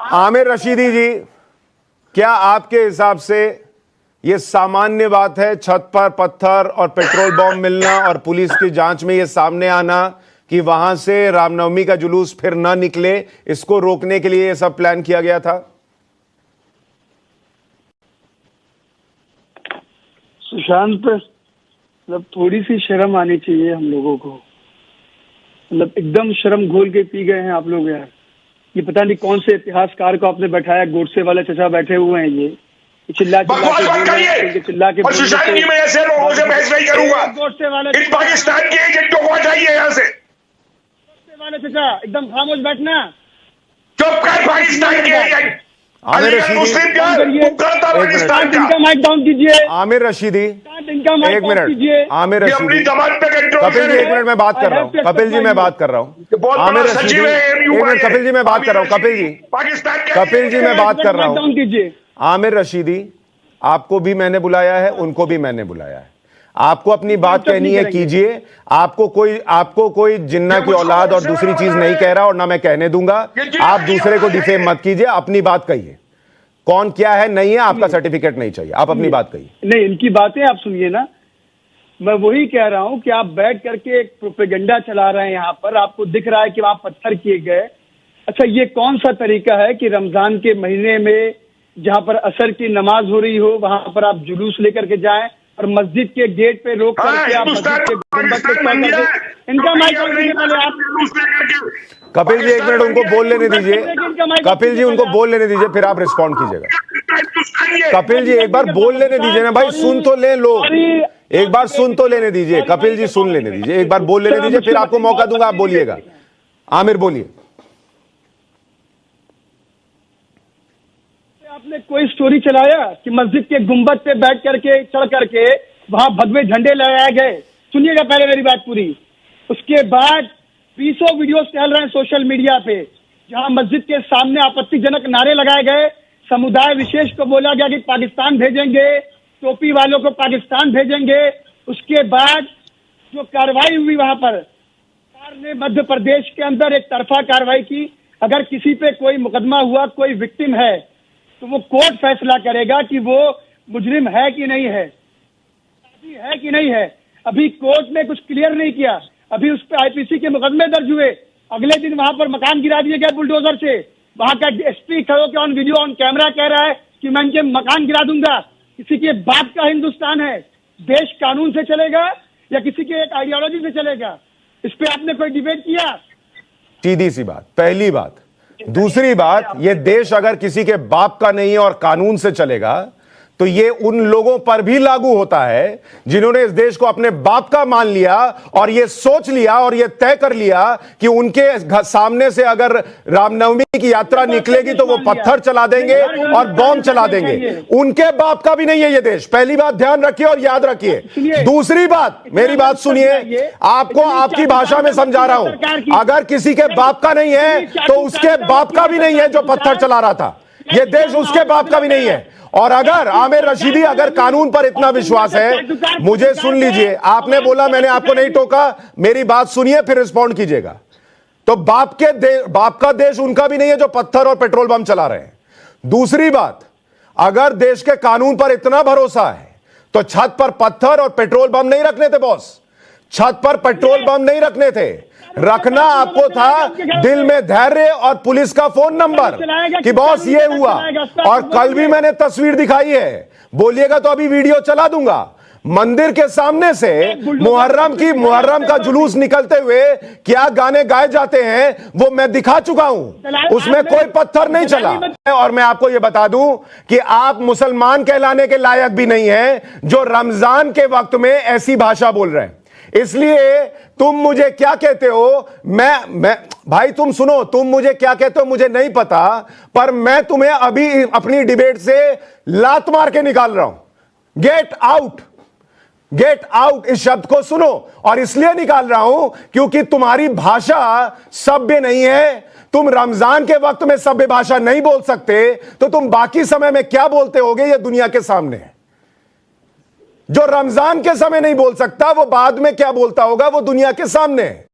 आमिर रशीदी जी, क्या आपके हिसाब से ये सामान्य बात है छत पर पत्थर और पेट्रोल बॉम्ब मिलना और पुलिस की जांच में ये सामने आना कि वहां से रामनवमी का जुलूस फिर ना निकले, इसको रोकने के लिए ये सब प्लान किया गया था? सुशांत, मतलब थोड़ी सी शर्म आनी चाहिए हम लोगों को। मतलब एकदम शर्म घोल के पी गए हैं आप लोग यार। ये पता नहीं कौन से इतिहासकार को आपने बैठाया, गोडसे वाले चचा बैठे हुए हैं ये चिल्ला के मैं ऐसे लोगों से बहस नहीं करूंगा। गोडसे वाले पाकिस्तान के एजेंटों को हटाइए यहाँ से। गोडसे वाले चचा एकदम खामोश बैठना। चुप कर पाकिस्तान के agent. Aamir Rashidi, mike down कीजिए। आमिर रशीदी, एक मिनट। आमिर रशीदी, कपिल जी एक मिनट, मैं बात कर रहा हूँ। कपिल जी मैं बात कर रहा हूँ। आमिर रशीदी एक मिनट। कपिल जी मैं बात कर रहा हूँ। कपिल जी मैं बात कर रहा हूँ। आमिर रशीदी, आपको भी मैंने बुलाया है, उनको भी मैंने बुलाया है। आपको अपनी बात कहनी है कीजिए। आपको कोई जिन्ना की औलाद और दूसरी चीज नहीं कह रहा और ना मैं कहने दूंगा। आप दूसरे को डिफेम मत कीजिए, अपनी बात कहिए। कौन क्या है नहीं है, आपका सर्टिफिकेट नहीं चाहिए, आप अपनी बात कहिए। नहीं, इनकी बातें आप सुनिए ना। मैं वही कह रहा हूं कि आप बैठ करके एक प्रोपेगेंडा चला रहे हैं यहाँ पर। आपको दिख रहा है कि वहां पत्थर किए गए। अच्छा, ये कौन सा तरीका है कि रमजान के महीने में जहां पर असर की नमाज हो रही हो वहां पर आप जुलूस लेकर के जाएं और मस्जिद के गेट पे रोक करके आप मस्जिद के गुंबद पे इनका माइक पहले आप। कपिल जी एक मिनट, उनको बोल लेने दीजिए। कपिल जी उनको बोल लेने दीजिए, फिर आप रिस्पॉन्ड कीजिएगा। कपिल जी एक बार बोल लेने दीजिए ना भाई, सुन तो ले लोग। एक बार सुन तो लेने दीजिए। कपिल जी सुन लेने दीजिए, एक बार बोल लेने दीजिए, फिर आपको मौका दूंगा, आप बोलिएगा। आमिर बोलिए। आपने कोई स्टोरी चलाया कि मस्जिद के गुंबद पे बैठ करके चढ़ करके वहां भगवे झंडे लगाए गए? सुनिएगा पहले मेरी बात पूरी। उसके बाद 20 वीडियोस चल रहे हैं सोशल मीडिया पे जहां मस्जिद के सामने आपत्तिजनक नारे लगाए गए। समुदाय विशेष को बोला गया कि पाकिस्तान भेजेंगे, टोपी वालों को पाकिस्तान भेजेंगे। उसके बाद जो कार्रवाई हुई वहां पर, सरकार ने मध्य प्रदेश के अंदर एक तरफा कार्रवाई की। अगर किसी पे कोई मुकदमा हुआ, कोई विक्टिम है, तो वो कोर्ट फैसला करेगा कि वो मुजरिम है कि नहीं है, है कि नहीं है। अभी कोर्ट ने कुछ क्लियर नहीं किया। अभी उस पर आईपीसी के मुकदमे दर्ज हुए। अगले दिन वहां पर मकान गिरा दिए गए बुलडोजर से। वहां का एसपी खड़ो के ऑन वीडियो ऑन कैमरा कह रहा है कि मैं इनके मकान गिरा दूंगा। किसी के बाप का हिंदुस्तान है। देश कानून से चलेगा या किसी के एक आइडियोलॉजी से चलेगा? इस पे आपने कोई डिबेट किया? सीधी सी बात, पहली बात। दूसरी बात, ये देश अगर किसी के बाप का नहीं है और कानून से चलेगा तो ये उन लोगों पर भी लागू होता है जिन्होंने इस देश को अपने बाप का मान लिया और ये सोच लिया और ये तय कर लिया कि उनके सामने से अगर रामनवमी की यात्रा निकलेगी तो वो पत्थर चला देंगे और बॉम्ब चला देंगे। उनके बाप का भी नहीं है ये देश। पहली बात ध्यान रखिए और याद रखिए। दूसरी बात, मेरी बात सुनिए, आपको आपकी भाषा में समझा रहा हूं। अगर किसी के बाप का नहीं है तो उसके बाप का भी नहीं है जो पत्थर चला रहा था। ये देश उसके बाप का भी नहीं है। और अगर आमिर रशीदी, अगर कानून पर इतना विश्वास है, मुझे सुन लीजिए। आपने बोला, मैंने आपको नहीं टोका, मेरी बात सुनिए फिर रिस्पॉन्ड कीजिएगा। तो बाप का देश उनका भी नहीं है जो पत्थर और पेट्रोल बम चला रहे हैं। दूसरी बात, अगर देश के कानून पर इतना भरोसा है तो छत पर पत्थर और पेट्रोल बम नहीं रखने थे बॉस। छत पर पेट्रोल बम नहीं रखने थे। रखना आपको था दिल में धैर्य और पुलिस का फोन नंबर कि बॉस ये हुआ। और कल भी मैंने तस्वीर दिखाई है, बोलिएगा तो अभी वीडियो चला दूंगा। मंदिर के सामने से मुहर्रम का जुलूस निकलते हुए क्या गाने गाए जाते हैं वो मैं दिखा चुका हूं। उसमें कोई पत्थर नहीं चला। और मैं आपको यह बता दूं कि आप मुसलमान कहलाने के लायक भी नहीं हैं जो रमजान के वक्त में ऐसी भाषा बोल रहे हैं। इसलिए तुम मुझे क्या कहते हो, मैं भाई तुम सुनो, तुम मुझे क्या कहते हो मुझे नहीं पता, पर मैं तुम्हें अभी अपनी डिबेट से लात मार के निकाल रहा हूं। गेट आउट, गेट आउट इस शब्द को सुनो। और इसलिए निकाल रहा हूं क्योंकि तुम्हारी भाषा सभ्य नहीं है। तुम रमजान के वक्त में सभ्य भाषा नहीं बोल सकते तो तुम बाकी समय में क्या बोलते होगे ये दुनिया के सामने है। जो रमजान के समय नहीं बोल सकता वो बाद में क्या बोलता होगा वो दुनिया के सामने है।